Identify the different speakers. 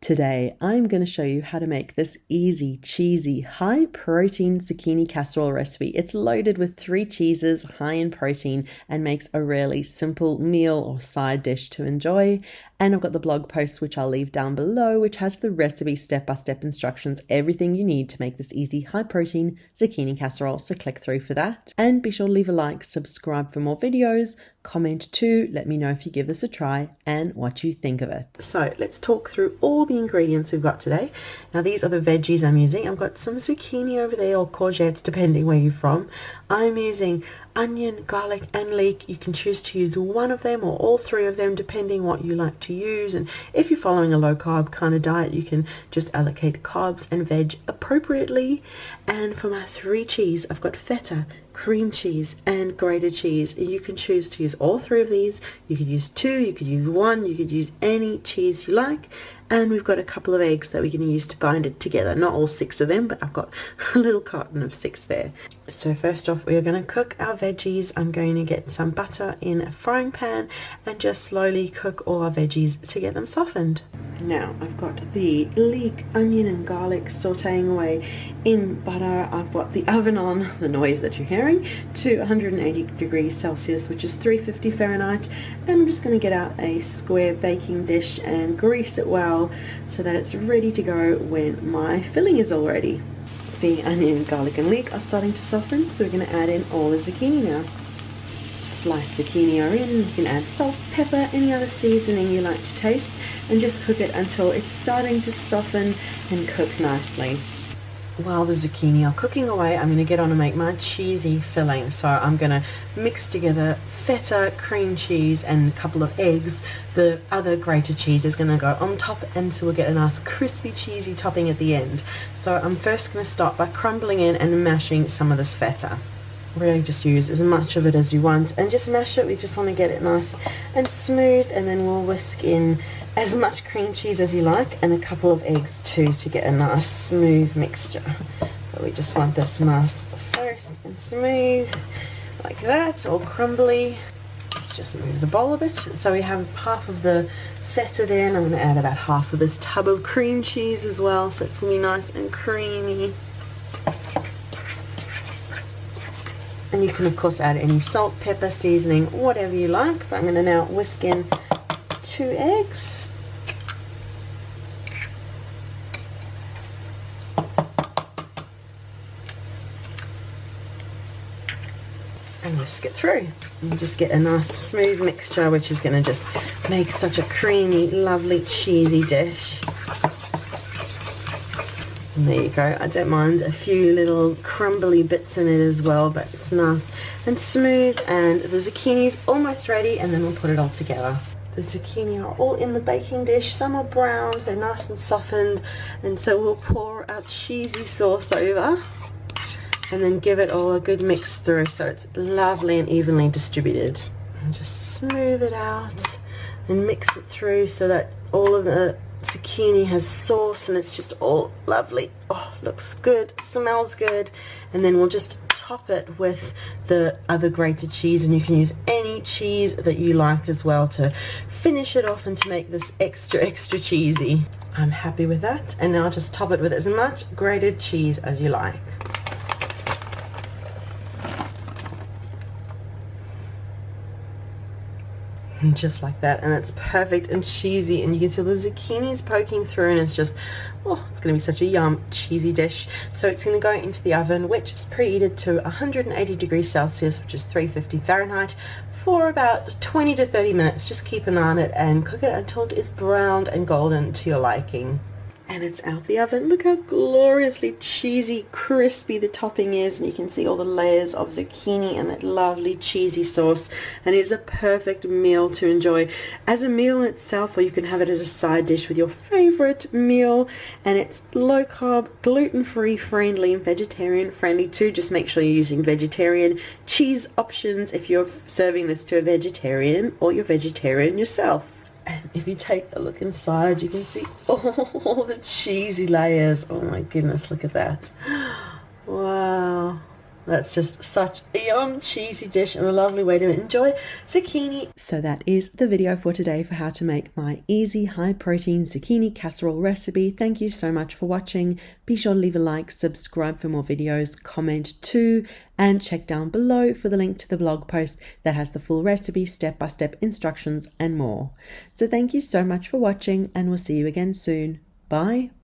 Speaker 1: Today, I'm going to show you how to make this easy, cheesy, high-protein zucchini casserole recipe. It's loaded with 3 cheeses, high in protein, and makes a really simple meal or side dish to enjoy. And I've got the blog post, which I'll leave down below, which has the recipe step-by-step instructions, everything you need to make this easy, high-protein zucchini casserole. So click through for that. And be sure to leave a like, subscribe for more videos, comment too, let me know if you give this a try and what you think of it. So let's talk through all the ingredients we've got today. Now these are the veggies I'm using. I've got some zucchini over there, or courgettes depending where you're from. I'm using onion, garlic and leek. You can choose to use one of them or all 3 of them depending what you like to use, and if you're following a low carb kind of diet you can just allocate carbs and veg appropriately. And for my 3 cheese, I've got feta, cream cheese and grated cheese. You can choose to use all 3 of these. You could use 2, you could use 1, you could use any cheese you like. And we've got a couple of eggs that we're going to use to bind it together. Not all 6 of them, but I've got a little carton of 6 there. So first off, we are going to cook our veggies. I'm going to get some butter in a frying pan and just slowly cook all our veggies to get them softened. Now I've got the leek, onion and garlic sauteing away in butter. I've got the oven on, the noise that you're hearing, to 180 degrees Celsius, which is 350 Fahrenheit. And I'm just going to get out a square baking dish and grease it well so that it's ready to go when my filling is all ready. The onion, garlic and leek are starting to soften, so we're going to add in all the zucchini now. Sliced zucchini are in. You can add salt, pepper, any other seasoning you like to taste, and just cook it until it's starting to soften and cook nicely. While the zucchini are cooking away, I'm going to get on and make my cheesy filling. So I'm going to mix together feta, cream cheese and a couple of eggs. The other grated cheese is going to go on top, and so we'll get a nice crispy cheesy topping at the end. So I'm first going to start by crumbling in and mashing some of this feta. Really just use as much of it as you want and just mash it. We just want to get it nice and smooth, and then we'll whisk in as much cream cheese as you like and a couple of eggs too to get a nice smooth mixture. But we just want this nice first and smooth like that, all crumbly. Let's just move the bowl a bit. So we have half of the feta there, and I'm going to add about half of this tub of cream cheese as well, so it's going to be nice and creamy. And you can of course add any salt, pepper, seasoning, whatever you like. But I'm going to now whisk in 2 eggs. And whisk it through. And you just get a nice smooth mixture, which is going to just make such a creamy, lovely, cheesy dish. And there you go. I don't mind a few little crumbly bits in it as well, but it's nice and smooth. And the zucchini is almost ready, and then we'll put it all together. The zucchini are all in the baking dish. Some are browned, they're nice and softened, and so we'll pour our cheesy sauce over and then give it all a good mix through so it's lovely and evenly distributed. And just smooth it out and mix it through so that all of the zucchini has sauce and it's just all lovely. Oh, looks good, smells good. And then we'll just top it with the other grated cheese, and you can use any cheese that you like as well to finish it off and to make this extra cheesy. I'm happy with that, and now just top it with as much grated cheese as you like. And just like that, and it's perfect and cheesy, and you can see the zucchini's poking through, and it's just, oh, it's going to be such a yum cheesy dish. So it's going to go into the oven, which is preheated to 180 degrees Celsius, which is 350 Fahrenheit, for about 20 to 30 minutes. Just keep an eye on it and cook it until it is browned and golden to your liking. And it's out the oven. Look how gloriously cheesy, crispy the topping is, and you can see all the layers of zucchini and that lovely cheesy sauce, and it is a perfect meal to enjoy as a meal in itself, or you can have it as a side dish with your favorite meal. And it's low carb, gluten-free friendly, and vegetarian friendly too. Just make sure you're using vegetarian cheese options if you're serving this to a vegetarian or you're vegetarian yourself. And if you take a look inside, you can see all the cheesy layers. Oh my goodness, look at that. Wow. that's just such a yum cheesy dish and a lovely way to enjoy zucchini. So that is the video for today for how to make my easy high protein zucchini casserole recipe. Thank you so much for watching. Be sure to leave a like, subscribe for more videos, comment too, and check down below for the link to the blog post that has the full recipe, step-by-step instructions and more. So thank you so much for watching, and we'll see you again soon. Bye.